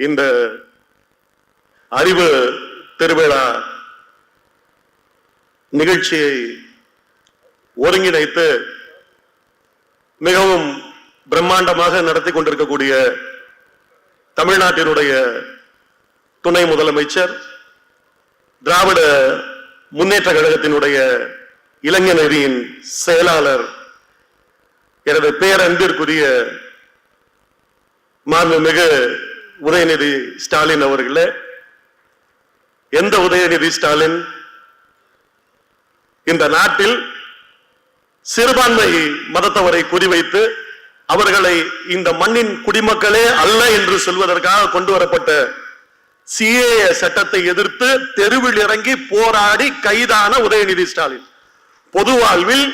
இந்த அறிவு திருவிழா நிகழ்ச்சியை ஒருங்கிணைத்து மிகவும் பிரம்மாண்டமாக நடத்தி கொண்டிருக்கக்கூடிய தமிழ்நாட்டினுடைய துணை முதலமைச்சர், திராவிட முன்னேற்ற கழகத்தினுடைய இளைஞரணியின் செயலாளர், எனது பேரன்பிற்குரிய மாண்புமிகு உதயநிதி ஸ்டாலின் அவர்களே. எந்த உதயநிதி ஸ்டாலின்? இந்த நாட்டில் சிறுபான்மை மதத்தவரை குறிவைத்து அவர்களை இந்த மண்ணின் குடிமக்களே அல்ல என்று சொல்வதற்காக கொண்டு வரப்பட்ட சிஏஏ சட்டத்தை எதிர்த்து தெருவில் இறங்கி போராடி கைதான உதயநிதி ஸ்டாலின். பொது வாழ்வில்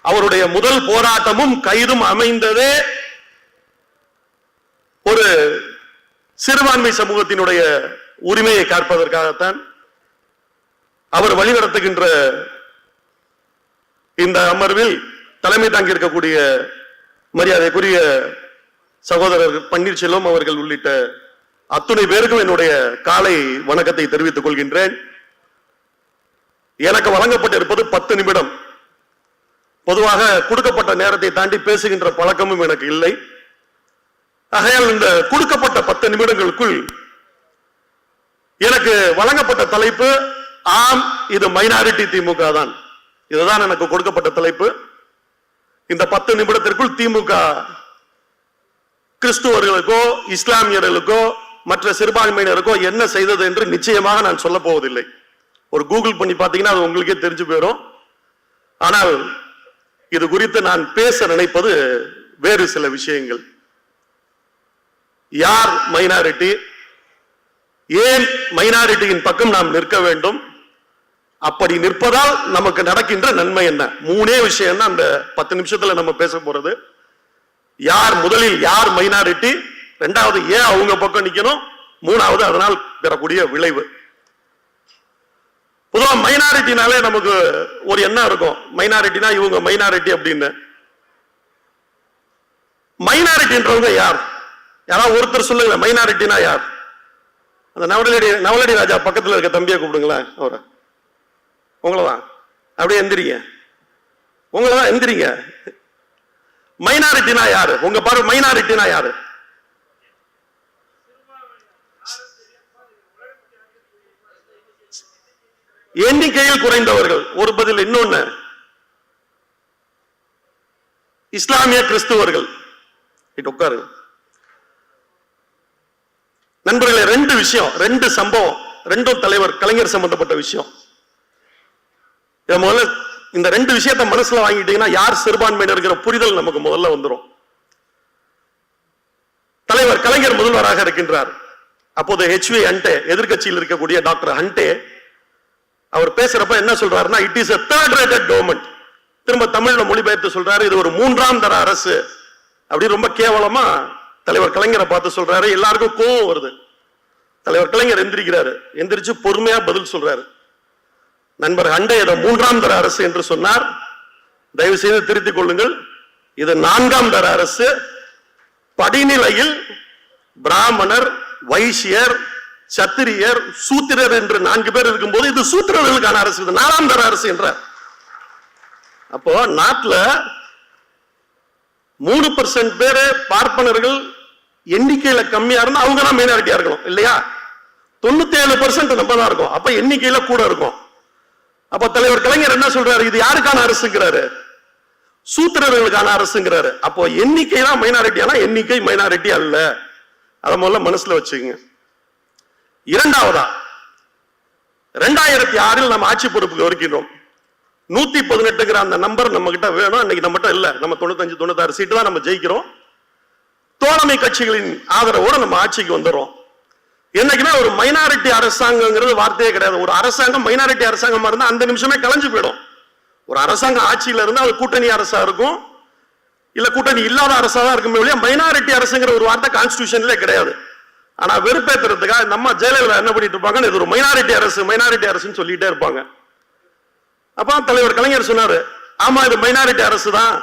அவருடைய முதல் போராட்டமும் கைதும் அமைந்ததே ஒரு சிறுபான்மை சமூகத்தினுடைய உரிமையை காப்பதற்காகத்தான். அவர் வழிநடத்துகின்ற இந்த அமர்வில் தலைமை தாங்கியிருக்கக்கூடிய மரியாதைக்குரிய சகோதரர் பன்னீர்செல்வம் அவர்கள் உள்ளிட்ட அத்துணை பேருக்கும் என்னுடைய காலை வணக்கத்தை தெரிவித்துக் கொள்கின்றேன். எனக்கு வழங்கப்பட்டிருப்பது 10 நிமிடம். பொதுவாக கொடுக்கப்பட்ட நேரத்தை தாண்டி பேசுகின்ற பழக்கமும் எனக்கு இல்லை. ஆகையால் இந்த கொடுக்கப்பட்ட 10 நிமிடங்களுக்குள் எனக்கு வழங்கப்பட்ட தலைப்பு, ஆம் இது மைனாரிட்டி திமுக தான். இதுதான் எனக்கு கொடுக்கப்பட்ட தலைப்பு. இந்த 10 நிமிடத்திற்குள் திமுக கிறிஸ்துவர்களுக்கோ இஸ்லாமியர்களுக்கோ மற்ற சிறுபான்மையினருக்கோ என்ன செய்தது என்று நிச்சயமாக நான் சொல்ல போவதில்லை. ஒரு கூகுள் பண்ணி பார்த்தீங்கன்னா அது உங்களுக்கே தெரிஞ்சு போயிடும். ஆனால் இது குறித்து நான் பேச நினைப்பது வேறு சில விஷயங்கள். யார் மைனாரிட்டி? ஏன் மைனாரிட்டியின் பக்கம் நாம் நிற்க வேண்டும்? அப்படி நிற்பதால் நமக்கு நடக்கின்ற நன்மை என்ன? 3 விஷயம் தான் அந்த 10 நிமிஷத்துல நம்ம பேச போறது. யார் முதலில் யார் மைனாரிட்டி, இரண்டாவது ஏன் அவங்க பக்கம் நிக்கணும், மூணாவது அதனால் பெறக்கூடிய விளைவு. பொதுவா மைனாரிட்டினாலே நமக்கு ஒரு எண்ணம் இருக்கும், மைனாரிட்டினா இவங்க மைனாரிட்டி அப்படின்னு. மைனாரிட்டின்றவங்க யார்? யாராவது ஒருத்தர் சொல்லுங்க, மைனாரிட்டினா யார்? அந்த நவலடி ராஜா பக்கத்தில் இருக்க தம்பியை கூப்பிடுங்களேன். அவரை உங்களதான் அப்படியே எந்திரிங்க, உங்களதான் எந்திரிங்க. மைனாரிட்டினா யாரு? உங்க பாரு, மைனாரிட்டினா யாரு? எண்ணிக்கையில் குறைந்தவர்கள். ஒரு பதில். இன்னொன்னு, இஸ்லாமிய கிறிஸ்துவர்கள். உட்காரு நண்பர்களே. 2 விஷயம், 2 சம்பவம், 2 தலைவர் கலைஞர் சம்பந்தப்பட்ட விஷயம். முதல்ல இந்த 2 விஷயத்தை மனசுல வாங்கிட்டீங்கன்னா யார் சிறுபான்மையினர் புரிதல் நமக்கு முதல்ல வந்துடும். தலைவர் கலைஞர் முதல்வராக இருக்கின்றார். அப்போது HV ஹண்டே, எதிர்கட்சியில் இருக்கக்கூடிய டாக்டர் ஹண்டே, அவர் பேசுறப்ப என்ன சொல்றாருன்னா, it is a third rated government. திரும்ப தமிழ்ல மொழிபெயர்த்து சொல்றாரு, இது ஒரு 3ஆம் தர அரசு அப்படி ரொம்ப கேவலமா தலைவர் கலைஞரை பார்த்து சொல்றாரு. எல்லாருக்கும் கோவம் வருது. தலைவர் கலைஞர் எந்திரிக்கிறாரு. எந்திரிச்சு பொறுமையா பதில் சொல்றாரு. நண்பர் ஹண்டே இதை 3ஆம் தர அரசு என்று சொன்னார், தயவு செய்து திருத்திக் கொள்ளுங்கள், இது 4ஆம் தர அரசு. படிநிலையில் பிராமணர், வைசியர், சத்திரியர், சூத்திரர் என்று 4 பேர் இருக்கும்போது இது சூத்திரர்களுக்கான அரசு, இது 4ஆம் தர அரசு என்றார். அப்போ நாட்டில் 3% பேரு பார்ப்பனர்கள் எண்ணிக்கையில கம்மியா இருந்தா அவங்க தான் மைனாரிட்டியா இருக்கணும் இல்லையா? 97% நம்ம தான் இருக்கும். அப்ப எண்ணிக்கையில கூட இருக்கும். அப்ப தலைவர் கலைஞர் என்ன சொல்றாரு? இது யாருக்கான அரசுங்கிறாரு? சூத்திரர்களுக்கான அரசுங்கிறாரு. அப்போ எண்ணிக்கை தான் மைனாரிட்டி, ஆனா எண்ணிக்கை மைனாரிட்டி அல்ல. அதை முதல்ல மனசுல வச்சுக்கோங்க. இரண்டாவதா, 2006 நம்ம ஆட்சி பொறுப்புக்கு வருகின்றோம். 118 அந்த நம்பர் நம்ம கிட்ட வேணும். அன்னைக்கு நம்ம கிட்ட இல்ல. நம்ம 95 96 சீட்டு தான் நம்ம ஜெயிக்கிறோம். தோழமை கட்சிகளின் ஆதரவோடு நம்ம ஆட்சிக்கு வந்துடுறோம். என்னைக்குமே ஒரு மைனாரிட்டி அரசாங்கங்கிறது வார்த்தையே கிடையாது. ஒரு அரசாங்கம் மைனாரிட்டி அரசாங்கமா இருந்தா அந்த நிமிஷமே கலைஞ்சு போயிடும். ஒரு அரசாங்கம் ஆட்சியில இருந்தா அது கூட்டணி அரசா இருக்கும், இல்ல கூட்டணி இல்லாத அரசா தான் இருக்குமே ஒழிய மைனாரிட்டி அரசுங்கிற ஒரு வார்த்தை கான்ஸ்டிடியூஷன்ல கிடையாது. ஆனா வெறுப்பேற்றுறதுக்காக நம்ம ஜெயலலிதா என்ன பண்ணிட்டு இருப்பாங்க, இது ஒரு மைனாரிட்டி அரசு, மைனாரிட்டி அரசுன்னு சொல்லிட்டே இருப்பாங்க. அப்ப தலைவர் கலைஞர் சொன்னாரு, ஆமா இது மைனாரிட்டி அரசு தான்,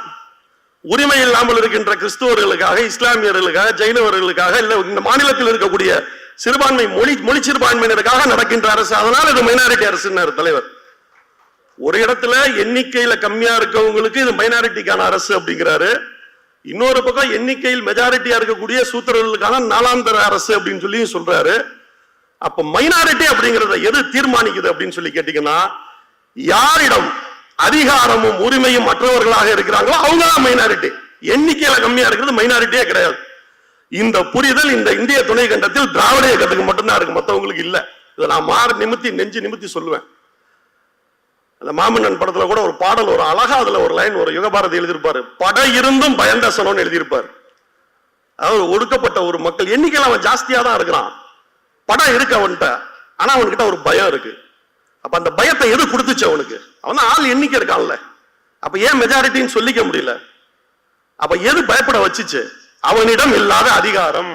உரிமை இல்லாமல் இருக்கின்ற கிறிஸ்துவர்களுக்காக, இஸ்லாமியர்களுக்காக, ஜெயினவர்களுக்காக, இல்ல இந்த மாநிலத்தில் இருக்கக்கூடிய சிறுபான்மை மொழி சிறுபான்மையினருக்காக நடக்கின்ற அரசு. அதனால இது மைனாரிட்டி அரசுன்னாரு தலைவர். ஒரு இடத்துல எண்ணிக்கையில கம்மியா இருக்கவங்களுக்கு இது மைனாரிட்டிக்கான அரசு அப்படிங்கிறாரு. இன்னொரு பக்கம் எண்ணிக்கையில் மெஜாரிட்டியா இருக்கக்கூடிய சூத்திரர்களுக்கான நாலாந்தர அரசு அப்படின்னு சொல்லி சொல்றாரு. அப்ப மைனாரிட்டி அப்படிங்கறத எது தீர்மானிக்குது அப்படின்னு சொல்லி கேட்டீங்கன்னா, யாரிடம் அதிகாரமும் உரிமையும் மற்றவர்களாக இருக்கிறாங்களோ அவங்க தான் மைனாரிட்டி. எண்ணிக்கையில கம்மியா இருக்கிறது மைனாரிட்டியே கிடையாது. இந்த புரிதல் இந்த இந்திய துணை கண்டத்தில் திராவிட இயக்கத்துக்கு மட்டும்தான் இருக்கு, மற்றவங்களுக்கு இல்ல. இதை நான் நெஞ்சு நிமித்தி சொல்லுவேன். அந்த மாமன்னன் படத்துல கூட ஒரு பாடல், ஒரு அழகா அதுல ஒரு லைன், ஒரு யுகபாரதி எழுதியிருப்பாரு, பட இருந்தும் பயந்தசனோன்னு எழுதியிருப்பாரு. அதாவது ஒடுக்கப்பட்ட ஒரு மக்கள் எண்ணிக்கையில அவன் ஜாஸ்தியா தான் இருக்கிறான், படம் இருக்கு அவன்கிட்ட, ஆனா அவன்கிட்ட ஒரு பயம் இருக்கு. அப்ப அந்த பயத்தை எது கொடுத்துச்சு அவனுக்கு? அவன் ஆள் எண்ணிக்கை இருக்கான்ல, அப்ப ஏன் மெஜாரிட்டின்னு சொல்லிக்க முடியல? அப்ப எது பயப்பட வச்சுச்சு? அவனிடம் இல்லாத அதிகாரம்,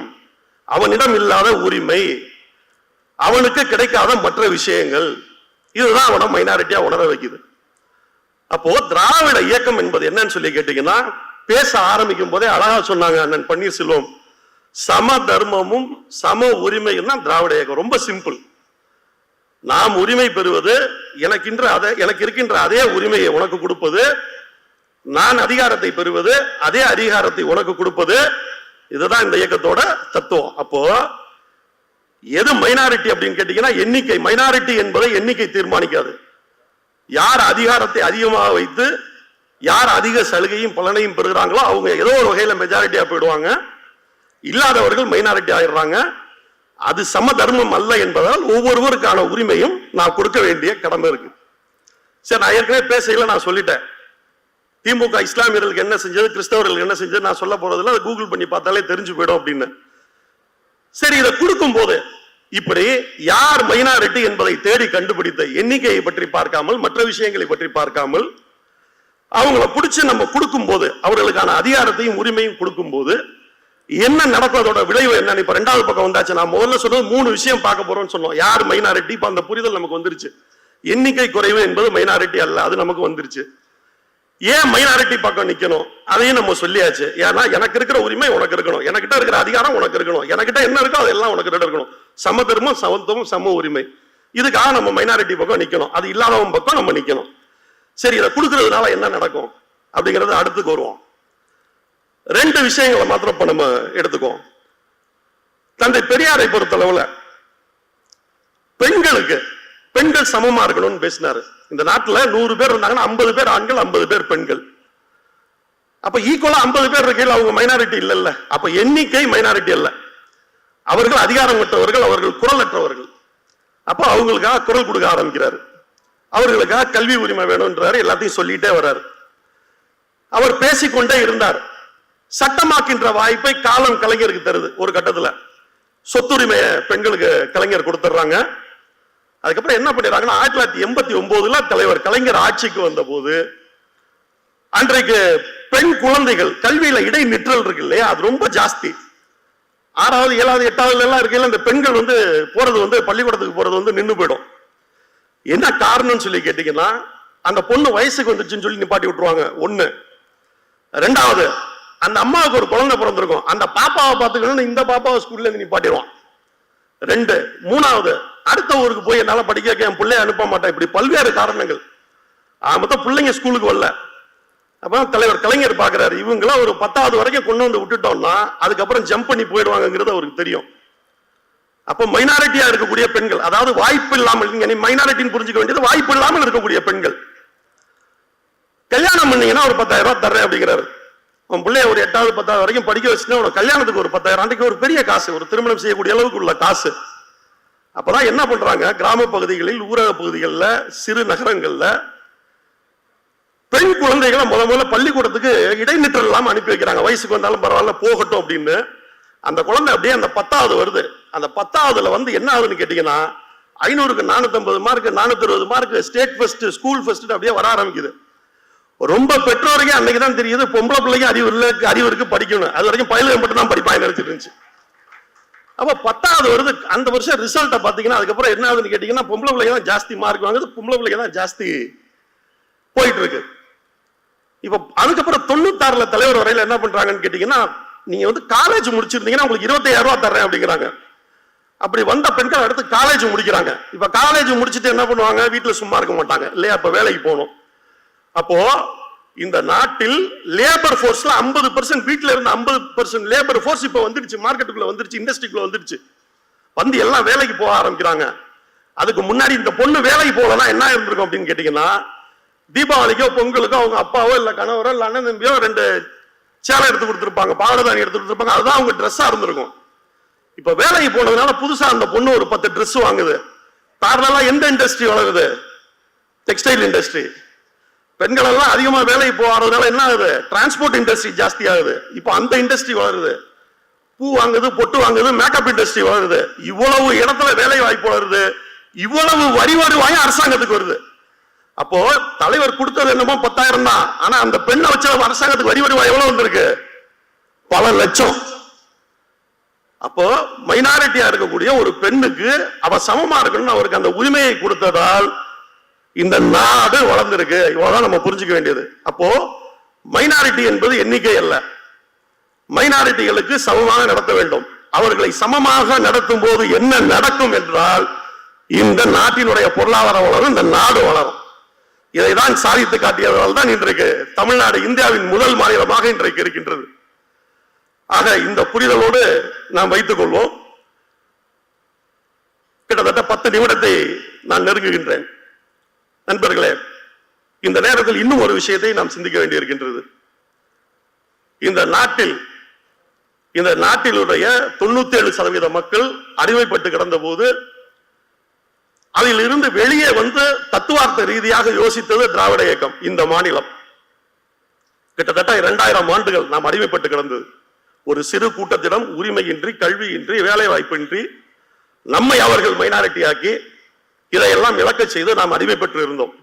அவனிடம் இல்லாத உரிமை, அவனுக்கு கிடைக்காத மற்ற விஷயங்கள், இதுதான் அவனை மைனாரிட்டியா உணர வைக்குது. அப்போ திராவிட இயக்கம் என்பது என்னன்னு சொல்லி கேட்டீங்கன்னா, பேச ஆரம்பிக்கும் போதே அழகா சொன்னாங்க அண்ணன் பன்னீர்செல்வம், சம தர்மமும் சம உரிமையும் தான் திராவிட இயக்கம். ரொம்ப சிம்பிள். நாம் உரிமை பெறுவது, எனக்கு இருக்கின்ற அதே உரிமையை உனக்கு கொடுப்பது, நான் அதிகாரத்தை பெறுவது, அதே அதிகாரத்தை உனக்கு கொடுப்பது, இதுதான் இந்த இயக்கத்தோட தத்துவம். அப்போ எது மைனாரிட்டி அப்படின்னு கேட்டீங்கன்னா, எண்ணிக்கை. மைனாரிட்டி என்பதை எண்ணிக்கை தீர்மானிக்காது. யார் அதிகாரத்தை அதிகமாக வைத்து யார் அதிக சலுகையும் பலனையும் பெறுகிறாங்களோ அவங்க ஏதோ ஒரு வகையில மெஜாரிட்டியா போயிடுவாங்க, இல்லாதவர்கள் மைனாரிட்டி ஆயிடுறாங்க. அது சம தர்மம் அல்ல என்பதால் ஒவ்வொருவருக்கான உரிமையும் நான் கொடுக்க வேண்டிய கடமை இருக்கு. சரி, நான் ஏற்கனவே பேசல, நான் சொல்லிட்டேன். திமுக இஸ்லாமியர்களுக்கு என்ன செஞ்சது, கிறிஸ்தவர்களுக்கு என்ன செஞ்சது நான் சொல்ல போறதில்லை, அதை கூகுள் பண்ணி பார்த்தாலே தெரிஞ்சு போயிடும் அப்படின்னு. சரி, இதை கொடுக்கும் போது இப்படி யார் மைனாரிட்டி என்பதை தேடி கண்டுபிடித்த எண்ணிக்கையை பற்றி பார்க்காமல், மற்ற விஷயங்களை பற்றி பார்க்காமல், அவங்கள பிடிச்சு நம்ம கொடுக்கும் போது, அவர்களுக்கான அதிகாரத்தையும் உரிமையும் கொடுக்கும் போது என்ன நடக்கும், அதோட விளைவு என்ன? இப்ப ரெண்டாவது பக்கம் வந்தாச்சு. நான் முதல்ல சொன்னது 3 விஷயம் பார்க்க போறோம்னு சொன்னோம். யார் மைனாரிட்டி, இப்ப அந்த புரிதல் நமக்கு வந்துருச்சு. எண்ணிக்கை குறைவு என்பது மைனாரிட்டி அல்ல, அது நமக்கு வந்துருச்சு. ஏன் மைனாரிட்டி பக்கம் நிக்கணும் அதையும் நம்ம சொல்லியாச்சு. ஏன்னா எனக்கு இருக்கிற உரிமை உனக்கு இருக்கணும், எனக்கிட்ட இருக்கிற அதிகாரம் உனக்கு இருக்கணும், எனக்கிட்ட என்ன இருக்கோ அதெல்லாம் உனக்கு இருக்கணும். சம தர்மம், சமத்துவம், சம உரிமை, இதுக்காக நம்ம மைனாரிட்டி பக்கம் நிக்கணும். அது இல்லாதவன் பக்கம் நம்ம நிக்கணும். சரி, இதை கொடுக்கறதுனால என்ன நடக்கும் அப்படிங்கறது அடுத்துக்கு வருவோம். 2 விஷயங்களை மாத்திரம் இப்ப நம்ம எடுத்துக்கோம். தந்தை பெரியாரை பொறுத்தளவுல பெண்கள் சமமா இருக்கணும்னு பேசினாரு. இந்த நாட்டுல 100 பேர் இருந்தாங்கன்னா 50 பேர் ஆண்கள், 50 பேர் பெண்கள். அப்ப ஈக்குவலா 50 பேர் இருக்கையில் அவங்க மைனாரிட்டி இல்ல. அப்ப எண்ணிக்கை மைனாரிட்டி அல்ல, அவர்கள் அதிகாரம் பெற்றவர்கள், அவர்கள் குரல் அற்றவர்கள். அப்ப அவங்களுக்காக குரல் கொடுக்க ஆரம்பிக்கிறாரு. அவர்களுக்காக கல்வி உரிமை வேணும்ன்றாரு, எல்லாத்தையும் சொல்லிட்டே வர்றாரு. அவர் பேசிக்கொண்டே இருந்தார். சட்டமாக்கின்ற வாய்ப்பை காலம் கலைஞருக்கு தருது. ஒரு கட்டத்துல சொத்துரிமையை பெண்களுக்கு கலைஞர் கொடுத்துறாங்க. அதுக்கப்புறம் என்ன பண்ணிடுறாங்கன்னா, 1989 தலைவர் கலைஞர் ஆட்சிக்கு வந்த போது அன்றைக்கு பெண் குழந்தைகள் கல்வியில இடைநிற்றல் இருக்கு இல்லையா, அது ரொம்ப ஜாஸ்தி. 6வது 7வது 8வது எல்லாம் இருக்கையில இந்த பெண்கள் போறது பள்ளிக்கூடத்துக்கு போறது நின்று போயிடும். என்ன காரணம்னு சொல்லி கேட்டீங்கன்னா, அந்த பொண்ணு வயசுக்கு வந்துச்சுன்னு சொல்லி நிப்பாட்டி விட்டுருவாங்க. 1. 2வது, அந்த அம்மாவுக்கு ஒரு குழந்தை பிறந்திருக்கும், அந்த பாப்பாவை பார்த்துக்கணும்னு இந்த பாப்பாவை ஸ்கூல்ல இருந்து நிப்பாட்டிடுவான். 2. 3வது, அடுத்த ஊருக்கு போய் என்னால படிக்க வைக்க என் பிள்ளைய அனுப்ப மாட்டேன். இப்படி பல்வேறு காரணங்கள். மொத்தம் பிள்ளைங்க ஸ்கூலுக்கு வரல. அப்ப தலைவர் கலைஞர் பாக்குறாரு, இவங்கள ஒரு 10வது வரைக்கும் கொண்டு வந்து விட்டுட்டோம்னா அதுக்கப்புறம் ஜம்ப் பண்ணி போயிடுவாங்கிறது அவருக்கு தெரியும். அப்ப மைனாரிட்டியா இருக்கக்கூடிய பெண்கள், அதாவது வாய்ப்பு இல்லாமல், நீங்க மைனாரிட்டின்னு புரிஞ்சுக்க வேண்டியது வாய்ப்பு இல்லாமல் இருக்கக்கூடிய பெண்கள், கல்யாணம் பண்ணீங்கன்னா ஒரு 10,000 ரூபாய் தர்றேன் அப்படிங்கிறாரு. உன் பிள்ளைய ஒரு 8வது 10வது வரைக்கும் படிக்க வச்சுன்னா உனக்கு கல்யாணத்துக்கு ஒரு 10,000, அன்றைக்கு ஒரு பெரிய காசு, ஒரு திருமணம் செய்யக்கூடிய அளவுக்கு உள்ள காசு. அப்பதான் என்ன பண்றாங்க, கிராம பகுதிகளில், ஊரக பகுதிகளில், சிறு நகரங்கள்ல பெண் குழந்தைகளை முதல்ல பள்ளிக்கூடத்துக்கு இடைநிற்றல் இல்லாம அனுப்பி வைக்கிறாங்க. வயசுக்கு வந்தாலும் பரவாயில்ல போகட்டும் அப்படின்னு. அந்த குழந்தை அப்படியே அந்த 10வது வருது. அந்த 10வதுல என்ன ஆகுதுன்னு கேட்டீங்கன்னா, 500க்கு 450 mark, 460 mark, state first, school first அப்படியே வர ஆரம்பிக்குது. ரொம்ப பெற்றோருக்கே அன்னைக்கு தான் தெரியுது பொம்பளை பிள்ளைங்க அறிவு இருக்கு, படிக்கணும். அது வரைக்கும் பயிலுக்கு மட்டும் தான் படிப்பாங்க நினைச்சிட்டு இருந்துச்சு. அப்ப 10வது வருது. அந்த வருஷம் ரிசல்ட்டை பாத்தீங்கன்னா அதுக்கப்புறம் என்ன ஆகுதுன்னு கேட்டீங்கன்னா, பொம்பளை பிள்ளைங்க தான் ஜாஸ்தி மார்க் வாங்குது, பொம்பளை பிள்ளைங்க தான் ஜாஸ்தி போயிட்டு இருக்கு. இப்ப அதுக்கப்புறம் 96ல தலைவர் வரையில என்ன பண்றாங்கன்னு கேட்டீங்கன்னா, நீங்க வந்து காலேஜ் முடிச்சிருந்தீங்கன்னா உங்களுக்கு 25,000 ரூபாய் தர்றேன் அப்படிங்கிறாங்க. அப்படி வந்த பெண்கள் அடுத்து காலேஜ் முடிக்கிறாங்க. இப்ப காலேஜ் முடிச்சுட்டு என்ன பண்ணுவாங்க, வீட்டுல சும்மா இருக்க மாட்டாங்க இல்லையா, அப்ப வேலைக்கு போகணும். அப்போ இந்த நாட்டில் லேபர் போர்ஸ்ல 50% வீட்டுல இருந்து 50% லேபர் போர்ஸ் இப்ப வந்துடுச்சு, மார்க்கெட்டுக்குள்ள வந்துடுச்சு, இண்டஸ்ட்ரிக்குள்ள வந்துடுச்சு. வந்து எல்லாம் வேலைக்கு போக ஆரம்பிக்கிறாங்க. அதுக்கு முன்னாடி இந்த பொண்ணு வேலைக்கு போகலன்னா என்ன இருந்திருக்கும் அப்படின்னு கேட்டீங்கன்னா, தீபாவளிக்கோ பொங்கலுக்கோ அவங்க அப்பாவோ இல்ல கணவரோ இல்ல அண்ணன் தம்பியோ 2 சேலை எடுத்து கொடுத்துருப்பாங்க, பாவடதானி எடுத்து கொடுத்துருப்பாங்க, அதுதான் அவங்க ட்ரெஸ்ஸா இருந்திருக்கும். இப்ப வேலைக்கு போனதுனால புதுசா அந்த பொண்ணு ஒரு 10 ட்ரெஸ் வாங்குது. காரணம் எந்த இண்டஸ்ட்ரி வளருது, டெக்ஸ்டைல் இண்டஸ்ட்ரி. பெண்கள் எல்லாம் அதிகமா வேலைக்கு போறதுனால என்ன ஆகுது, டிரான்ஸ்போர்ட் இண்டஸ்ட்ரி ஜாஸ்தி ஆகுது. இப்ப அந்த இண்டஸ்ட்ரி வளருது, பூ வாங்குது, பொட்டு வாங்குது, மேக்கப் இண்டஸ்ட்ரி வளருது. இவ்வளவு இடத்துல வேலை வாய்ப்பு வளருது, இவ்வளவு வரி வருவாயும் அரசாங்கத்துக்கு வருது. அப்போ தலைவர் கொடுத்தது என்னமோ 10,000 தான், ஆனா அந்த பெண்ணை வச்ச அரசாங்கத்துக்கு வரி வருவாய் எவ்வளவு வந்திருக்கு, பல லட்சம். அப்போ மைனாரிட்டியா இருக்கக்கூடிய ஒரு பெண்ணுக்கு அவ சமமா இருக்கணும்னு அவருக்கு அந்த உரிமையை கொடுத்ததால் இந்த நாடு வளர்ந்திருக்கு. இவ்வளவுதான் நம்ம புரிஞ்சுக்க வேண்டியது. அப்போ மைனாரிட்டி என்பது எண்ணிக்கை அல்ல, மைனாரிட்டிகளுக்கு சமமாக நடத்த வேண்டும். அவர்களை சமமாக நடத்தும் போது என்ன நடக்கும் என்றால் இந்த நாட்டினுடைய பொருளாதார வளரும், இந்த நாடு வளரும். இதைதான் சாதித்து காட்டியதால் தான் இன்றைக்கு தமிழ்நாடு இந்தியாவின் முதல் மாநிலமாக இன்றைக்கு இருக்கின்றது. ஆக இந்த புரிதலோடு நாம் வைத்துக் கொள்வோம். கிட்டத்தட்ட 10 நிமிடத்தை நான் நெருங்குகின்றேன். நண்பர்களே, இந்த நேரத்தில் இன்னும் ஒரு விஷயத்தை நாம் சிந்திக்க வேண்டியிருக்கின்றது. இந்த நாட்டிலுடைய 97% மக்கள் அடிமைப்பட்டு கிடந்த போது அதில் இருந்து வெளியே வந்து தத்துவார்த்த ரீதியாக யோசித்தது திராவிட இயக்கம். இந்த மாநிலம் கிட்டத்தட்ட 2000 ஆண்டுகள் நாம் அடிமைப்பட்டு கிடந்தது. ஒரு சிறு கூட்டத்திடம் உரிமையின்றி, கல்வியின்றி, வேலை வாய்ப்பின்றி நம்மை அவர்கள் மைனாரிட்டி ஆக்கி இதையெல்லாம் இழக்க செய்து நாம் அடிமைப்பட்டு இருந்தோம்.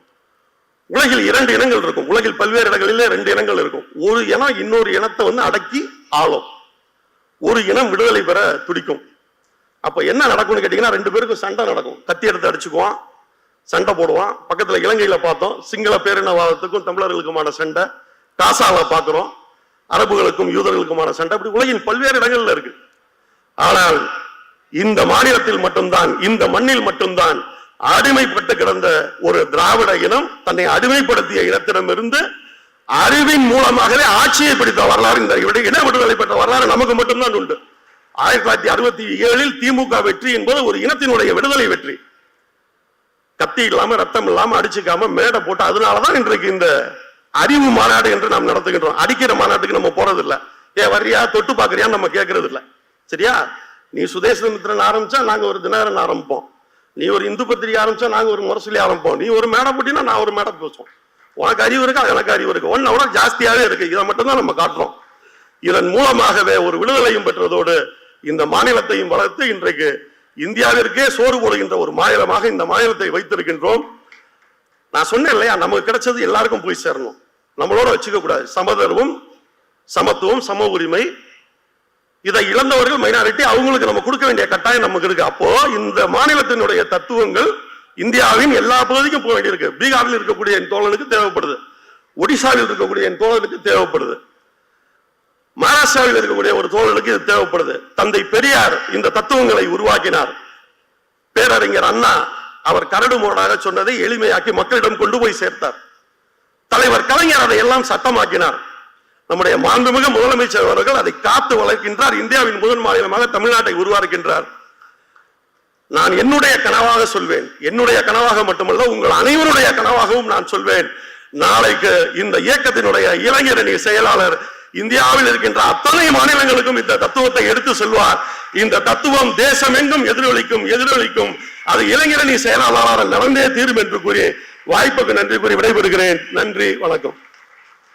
உலகில் 2 இனங்கள் இருக்கும், உலகில் பல்வேறு இடங்களிலே 2 இனங்கள் இருக்கும். ஒரு இனம் இன்னொரு இனத்தை வந்து அடக்கி ஆளும், ஒரு இனம் விடுதலை பெற துடிக்கும். அப்ப என்ன நடக்கும்னு கேட்டீங்கன்னா, 2 பேருக்கும் சண்டை நடக்கும், கத்தி எடுத்து அடிச்சுக்குவான், சண்டை போடுவான். பக்கத்துல இலங்கையில பார்த்தோம், சிங்கள பேரினவாதத்துக்கும் தமிழர்களுக்குமான சண்டை. காசால பார்க்கிறோம், அரபுகளுக்கும் யூதர்களுக்குமான சண்டை. அப்படி உலகின் பல்வேறு இடங்கள்ல இருக்கு. ஆனால் இந்த மாநிலத்தில் மட்டும்தான், இந்த மண்ணில் மட்டும்தான் அடிமைப்பட்டு கிடந்த ஒரு திராவிட இனம் தன்னை அடிமைப்படுத்திய இடத்திடமிருந்து அறிவின் மூலமாகவே ஆட்சியை பிடித்த வரலாறு, இந்த இன விடுதலை பெற்ற வரலாறு நமக்கு மட்டும்தான் உண்டு. 1967 திமுக வெற்றி என்பது ஒரு இனத்தினுடைய விடுதலை வெற்றி. கத்தி இல்லாம, ரத்தம் இல்லாம, அடிச்சுக்காம மேடை போட்டு. அதனாலதான் இன்றைக்கு இந்த அறிவு மாநாடு என்று நாம் நடத்துகின்றோம். அடிக்கிற மாநாட்டுக்கு நம்ம போறது இல்ல, வரியா தொட்டு பாக்குறியான்னு நம்ம கேட்கறது இல்ல. சரியா? நீ சுதேசமித்திரன் ஆரம்பிச்சா நாங்க ஒரு தினகரன் ஆரம்பிப்போம், நீ ஒரு இந்து பத்திரிகை ஆரம்பிச்சா நாங்க ஒரு முரசொலி ஆரம்பிப்போம், நீ ஒரு மேடை போட்டினா நான் ஒரு மேடை பேசுவோம். உனக்கு அறிவு இருக்கா, எனக்கு அறிவு இருக்கு, ஒன்னு ஜாஸ்தியாவே இருக்கு. இதை மட்டும் தான் நம்ம காட்டுறோம். இதன் மூலமாகவே ஒரு விடுதலையும் பெற்றதோடு இந்த மாநிலத்தையும் வளர்த்து இன்றைக்கு இந்தியாவிற்கே சோறு போடுகின்ற ஒரு மாநிலமாக இந்த மாநிலத்தை வைத்திருக்கின்றோம். நான் சொன்னேன் இல்லையா, நமக்கு கிடைச்சது எல்லாருக்கும் போய் சேரணும், நம்மளோட வச்சுக்க கூடாது. சமதர்மம், சமத்துவம், சம உரிமை, இதை இழந்தவர்கள் மைனாரிட்டி, அவங்களுக்கு நம்ம கொடுக்க வேண்டிய கட்டாயம் நமக்கு இருக்கு. அப்போ இந்த மாநிலத்தினுடைய தத்துவங்கள் இந்தியாவின் எல்லா பகுதிக்கும் போக வேண்டியிருக்கு. பீகாரில் இருக்கக்கூடிய என் தோழனுக்கு தேவைப்படுது, ஒடிசாவில் இருக்கக்கூடிய என் தோழனுக்கு தேவைப்படுது, மகாராஷ்டிராவில் இருக்கக்கூடிய ஒரு தோழனுக்கு இது தேவைப்படுது. தந்தை பெரியார் இந்த தத்துவங்களை உருவாக்கினார். பேரறிஞர் அண்ணா அவர் கரடு முரடாக சொன்னதை எளிமையாக்கி மக்களிடம் கொண்டு போய் சேர்த்தார். தலைவர் கலைஞர் அதை எல்லாம் சட்டமாக்கினார். நம்முடைய மாண்புமிகு முதலமைச்சர் அவர்கள் அதை காத்து வளர்க்கின்றார். இந்தியாவின் முதல் மாநிலமாக தமிழ்நாட்டை உருவாக்குகின்றார். நான் என்னுடைய கனவாக சொல்வேன், என்னுடைய கனவாக மட்டுமல்ல உங்கள் அனைவருடைய கனவாகவும் நான் சொல்வேன். நாளைக்கு இந்த இயக்கத்தினுடைய இளைஞரணி செயலாளர் இந்தியாவில் இருக்கின்ற அத்தனை மாநிலங்களுக்கும் இந்த தத்துவத்தை எடுத்து செல்வார். இந்த தத்துவம் தேசமெங்கும் எதிரொலிக்கும். அது இளைஞரணி செயலாளராக நடந்தே தீரும் என்று கூறி வாய்ப்புக்கு நன்றி கூறி விடைபெறுகிறேன். நன்றி, வணக்கம்.